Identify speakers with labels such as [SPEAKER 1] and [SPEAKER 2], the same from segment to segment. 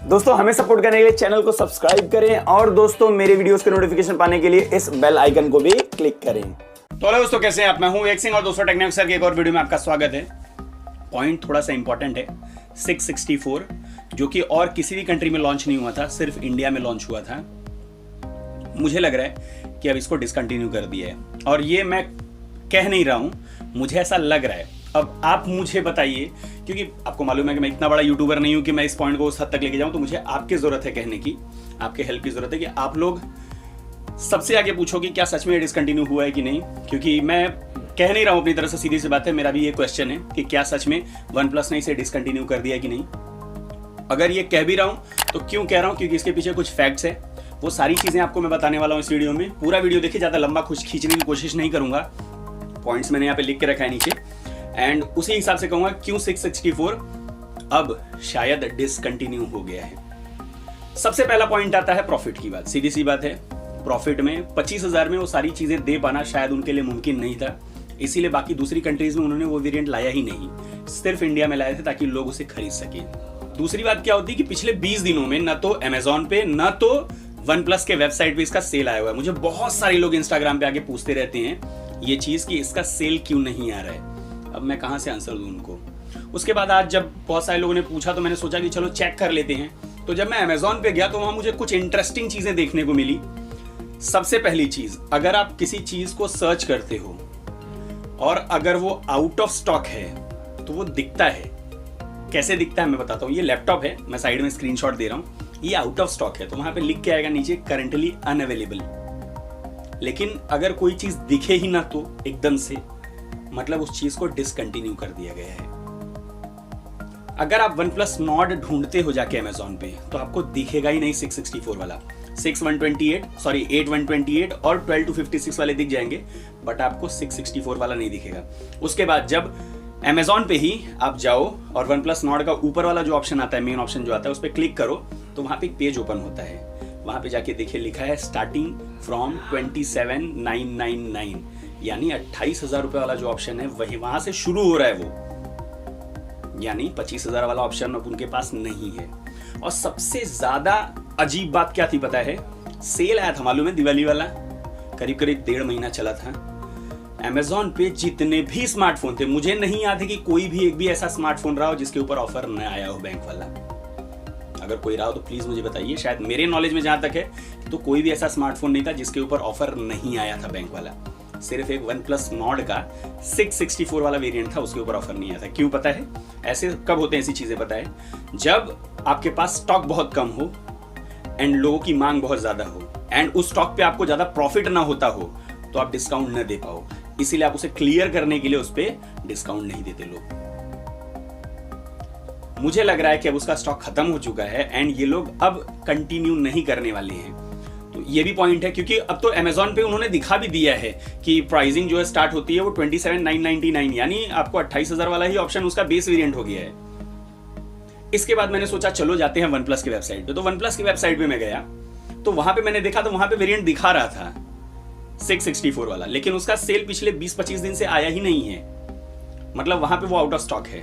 [SPEAKER 1] दोस्तों हमें सपोर्ट करने के लिए चैनल को सब्सक्राइब करें और दोस्तों मेरे वीडियोस के नोटिफिकेशन पाने के लिए इस बेल आइकन को भी क्लिक करें।
[SPEAKER 2] तो हेलो दोस्तों, कैसे हैं आप? मैं हूं विवेक सिंह और दोस्तों टेक्निक सर के एक और वीडियो में आपका स्वागत है। पॉइंट थोड़ा सा इंपॉर्टेंट है। 664 जो कि और किसी भी कंट्री में लॉन्च नहीं हुआ था, सिर्फ इंडिया में लॉन्च हुआ था। मुझे लग रहा है कि अब इसको डिसकंटिन्यू कर दिया है और ये मैं कह नहीं रहा हूं, मुझे ऐसा लग रहा है। अब आप मुझे बताइए, क्योंकि आपको मालूम है कि मैं इतना बड़ा यूट्यूबर नहीं हूं कि मैं इस पॉइंट को उस हद तक लेके जाऊं, तो मुझे आपकी जरूरत है कहने की, आपके हेल्प की जरूरत है कि आप लोग सबसे आगे पूछो कि क्या सच में डिसकंटिन्यू हुआ है कि नहीं। क्योंकि मैं कह नहीं रहा हूं अपनी तरफ से, सीधी सी बात है, मेरा भी ये क्वेश्चन है कि क्या सच में OnePlus ने इसे डिसकंटिन्यू कर दिया कि नहीं। अगर ये कह भी रहा हूं तो क्यों कह रहा हूं, क्योंकि इसके पीछे कुछ फैक्ट्स है। वो सारी चीजें आपको मैं बताने वाला हूं इस वीडियो में। पूरा वीडियो देखिए, ज्यादा लंबा कुछ खींचने की कोशिश नहीं करूंगा। पॉइंट्स मैंने यहाँ पे लिख के रखा है नीचे एंड उसी हिसाब से कहूंगा क्यों 664 अब शायद डिसकंटिन्यू हो गया है। सबसे पहला पॉइंट आता है प्रॉफिट की बात। सीधी सी बात है, प्रॉफिट में 25,000 में वो सारी चीजें दे पाना शायद उनके लिए मुमकिन नहीं था, इसीलिए बाकी दूसरी कंट्रीज में उन्होंने वो वेरिएंट लाया ही नहीं, सिर्फ इंडिया में लाए थे ताकि लोग उसे खरीद सके। दूसरी बात क्या होती है कि पिछले 20 दिनों में न तो अमेजोन पे न तो OnePlus के वेबसाइट पे इसका सेल आया हुआ है। मुझे बहुत सारे लोग इंस्टाग्राम पे आके पूछते रहते हैं ये चीज कि इसका सेल क्यों नहीं आ रहा है। अब मैं कहां से आंसर दूं उनको। उसके बाद आज जब बहुत सारे लोगों ने पूछा तो मैंने सोचा कि चलो चेक कर लेते हैं। तो जब मैं अमेजोन पे गया तो वहां मुझे कुछ इंटरेस्टिंग चीजें देखने को मिली। सबसे पहली चीज, अगर आप किसी चीज को सर्च करते हो और अगर वो आउट ऑफ स्टॉक है तो वो दिखता है। कैसे दिखता है मैं बताता हूँ। ये लैपटॉप है, मैं साइड में स्क्रीनशॉट दे रहा हूँ। ये आउट ऑफ स्टॉक है तो वहां पे लिख के आएगा नीचे करंटली अनअवेलेबल। लेकिन अगर कोई चीज दिखे ही ना तो एकदम से, मतलब उस चीज को डिसकंटिन्यू कर दिया गया है। अगर आप OnePlus Nord ढूंढते हो जाके अमेजोन पे तो आपको दिखेगा ही नहीं 664 वाला। 8 128 और 12 256 वाले दिख जाएंगे, बट आपको 664 वाला नहीं दिखेगा। उसके बाद जब अमेजोन पे ही आप जाओ और OnePlus Nord का ऊपर वाला जो ऑप्शन आता है, मेन ऑप्शन जो आता है, उस पर क्लिक करो तो वहां पे एक पेज ओपन होता है। वहां पे जाके देखिए लिखा है स्टार्टिंग फ्रॉम 27,999, यानी 28,000 रुपए वाला जो ऑप्शन है वही वहां से शुरू हो रहा है वो, यानी 25,000 वाला ऑप्शन अब उनके पास नहीं है। और सबसे ज्यादा अजीब बात क्या थी पता है? सेल आया था मालूम है, दिवाली वाला, करीब करीब 1.5 महीना चला था। अमेजोन पे जितने भी स्मार्टफोन थे, मुझे नहीं याद है कि कोई भी एक भी ऐसा स्मार्टफोन रहा हो जिसके ऊपर ऑफर न आया हो बैंक वाला। अगर कोई रहा हो तो प्लीज मुझे बताइए। शायद मेरे नॉलेज में जहां तक है तो कोई भी ऐसा स्मार्टफोन नहीं था जिसके ऊपर ऑफर नहीं आया था बैंक वाला। सिर्फ एक OnePlus Nord का 664 वाला वेरिएंट था, उसके ऊपर ऑफर नहीं आया था। क्यों पता है? ऐसे कब होते हैं ऐसी चीजें पता है? जब आपके पास स्टॉक बहुत कम हो एंड लोगों की मांग बहुत ज्यादा हो एंड उस स्टॉक पे आपको ज्यादा प्रॉफिट ना होता हो तो आप डिस्काउंट न दे पाओ, इसीलिए आप उसे क्लियर करने के लिए उस पर डिस्काउंट नहीं देते लोग। मुझे लग रहा है कि अब उसका स्टॉक खत्म हो चुका है एंड ये लोग अब कंटिन्यू नहीं करने वाले हैं। तो ये भी पॉइंट है, क्योंकि अब तो अमेजोन पे उन्होंने दिखा भी दिया है कि प्राइसिंग जो है स्टार्ट होती है वो 27,999, यानी आपको 28,000 वाला ही ऑप्शन उसका बेस वेरिएंट हो गया है। इसके बाद मैंने सोचा चलो जाते हैं OnePlus की वेबसाइट पे। तो OnePlus की वेबसाइट पे मैं गया तो वहां पे मैंने देखा तो वहां पे वेरिएंट दिखा रहा था 664 वाला, लेकिन उसका सेल पिछले 20-25 दिन से आया ही नहीं है। मतलब वहां पे वो आउट ऑफ स्टॉक है,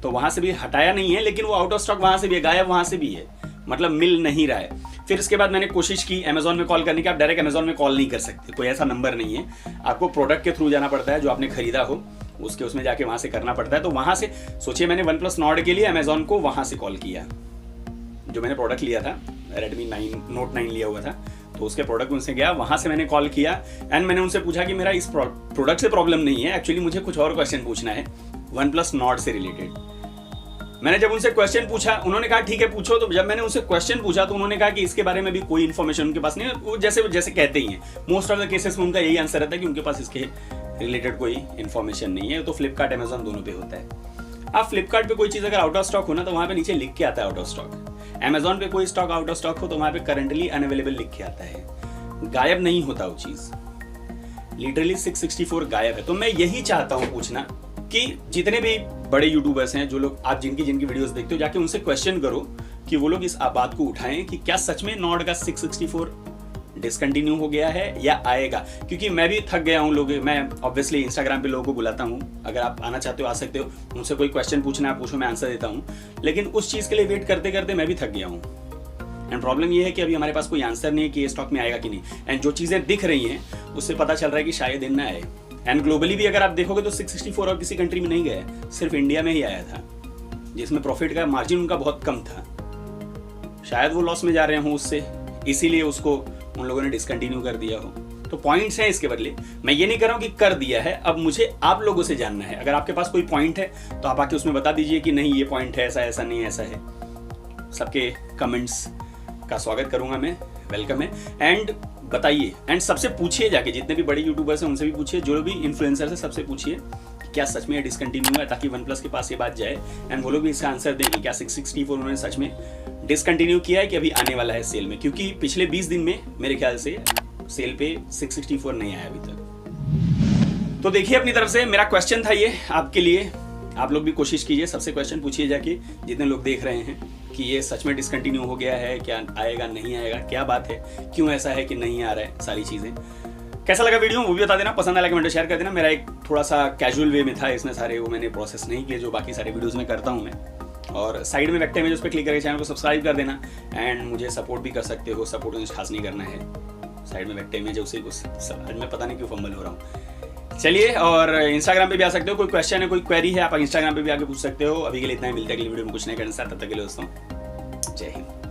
[SPEAKER 2] तो वहां से भी हटाया नहीं है, लेकिन वो आउट ऑफ स्टॉक वहां से भी है, गायब वहां से भी है, मतलब मिल नहीं रहा है। फिर इसके बाद मैंने कोशिश की अमेजोन में कॉल करने की। आप डायरेक्ट अमेजोन में कॉल नहीं कर सकते, कोई ऐसा नंबर नहीं है। आपको प्रोडक्ट के थ्रू जाना पड़ता है, जो आपने खरीदा हो उसके उसमें जाके वहां से करना पड़ता है। तो वहां से सोचिए मैंने OnePlus Nord के लिए अमेजोन को वहां से कॉल किया। जो मैंने प्रोडक्ट लिया था, Redmi Note 9 लिया हुआ था, तो उसके प्रोडक्ट उनसे गया, वहां से मैंने कॉल किया एंड मैंने उनसे पूछा कि मेरा इस प्रोडक्ट से प्रॉब्लम नहीं है, एक्चुअली मुझे कुछ और क्वेश्चन पूछना है OnePlus Nord से रिलेटेड। मैंने जब उनसे क्वेश्चन पूछा, उन्होंने कहा ठीक है पूछो। तो जब मैंने उनसे क्वेश्चन पूछा तो उन्होंने कहा कि इसके बारे में भी कोई इन्फॉर्मेशन उनके पास नहीं है। वो जैसे कहते ही हैं, मोस्ट ऑफ द केसेस में उनका यही आंसर रहता है कि उनके पास इसके रिलेटेड कोई इन्फॉर्मेशन नहीं है। तो फ्लिपकार्ट अमेजोन दोनों पे होता है। आप फ्लिपकार्ट पे कोई चीज अगर आउट ऑफ स्टॉक हो ना तो वहां पे नीचे लिख के आता है आउट ऑफ स्टॉक। अमेजोन पे कोई स्टॉक आउट ऑफ स्टॉक हो तो वहां पे करंटली अनअवेलेबल लिख के आता है, गायब नहीं होता वो चीज। लिटरली 664 गायब है। तो मैं यही चाहता हूं पूछना कि जितने भी बड़े यूट्यूबर्स हैं, जो लोग आप जिनकी वीडियोस देखते हो, जाके उनसे क्वेश्चन करो कि वो लोग इस बात को उठाएं कि क्या सच में Nord का 664 डिसकंटिन्यू हो गया है या आएगा, क्योंकि मैं भी थक गया हूँ। मैं ऑब्वियसली इंस्टाग्राम पे लोगों को बुलाता हूँ, अगर आप आना चाहते हो आ सकते हो, मुझसे कोई क्वेश्चन पूछना है पूछो, मैं आंसर देता हूँ, लेकिन उस चीज़ के लिए वेट करते करते मैं भी थक गया हूँ। एंड प्रॉब्लम ये है कि अभी हमारे पास कोई आंसर नहीं है कि ये स्टॉक में आएगा कि नहीं। एंड जो चीज़ें दिख रही हैं उससे पता चल रहा है कि शायद दिन ना आए। एंड ग्लोबली भी अगर आप देखोगे तो 664 और किसी कंट्री में नहीं गया, सिर्फ इंडिया में ही आया था, जिसमें प्रॉफिट का मार्जिन उनका बहुत कम था। शायद वो लॉस में जा रहे हों उससे, इसीलिए उसको उन लोगों ने डिसकंटिन्यू कर दिया हो। तो पॉइंट्स हैं इसके बदले। मैं ये नहीं कर रहा हूँ कि कर दिया है, अब मुझे आप लोगों से जानना है। अगर आपके पास कोई पॉइंट है तो आप आके उसमें बता दीजिए कि नहीं ये पॉइंट है, ऐसा ऐसा नहीं ऐसा है। सबके कमेंट्स का स्वागत करूंगा मैं, वेलकम है। एंड बताइए, एंड सबसे पूछिए जाके, जितने भी बड़े यूट्यूबर्स हैं उनसे भी पूछिए, जो भी इन्फ्लुएंसर्स हैं सबसे पूछिए क्या सच में डिसकंटिन्यू है, ताकि वन प्लस के पास ये बात जाए एंड वो लोग भी इसका आंसर देंगे क्या 664 उन्होंने सच में डिसकंटिन्यू किया है कि अभी आने वाला है सेल में। क्योंकि पिछले 20 दिन में मेरे ख्याल से सेल पे 664 नहीं आया अभी तक। तो देखिए, अपनी तरफ से मेरा क्वेश्चन था ये आपके लिए। आप लोग भी कोशिश कीजिए, सबसे क्वेश्चन पूछिए जाके, जितने लोग देख रहे हैं, कि ये सच में डिसकंटिन्यू हो गया है, क्या आएगा नहीं आएगा, क्या बात है, क्यों ऐसा है कि नहीं आ रहा है, सारी चीज़ें। कैसा लगा वीडियो वो भी बता देना, पसंद आया कमेंट शेयर कर देना। मेरा एक थोड़ा सा कैजुअल वे में था, इसमें सारे वो मैंने प्रोसेस नहीं किए जो बाकी सारे वीडियोज़ में करता हूँ मैं। और साइड में वेक्टर इमेज उस पर क्लिक करके चैनल को सब्सक्राइब कर देना। एंड मुझे सपोर्ट भी कर सकते हो, सपोर्ट मुझे खास नहीं करना है। साइड में वेक्टर इमेज है, उसी को आज मैं पता नहीं क्यों फंबल हो रहा हूँ। चलिए, और इंस्टाग्राम पे भी आ सकते हो, कोई क्वेश्चन है, कोई क्वेरी है, आप इंस्टाग्राम पे भी आके पूछ सकते हो। अभी के लिए इतना ही, मिलते हैं अगली वीडियो में कुछ नहीं करने साथ। तब तक के लिए दोस्तों, जय हिंद।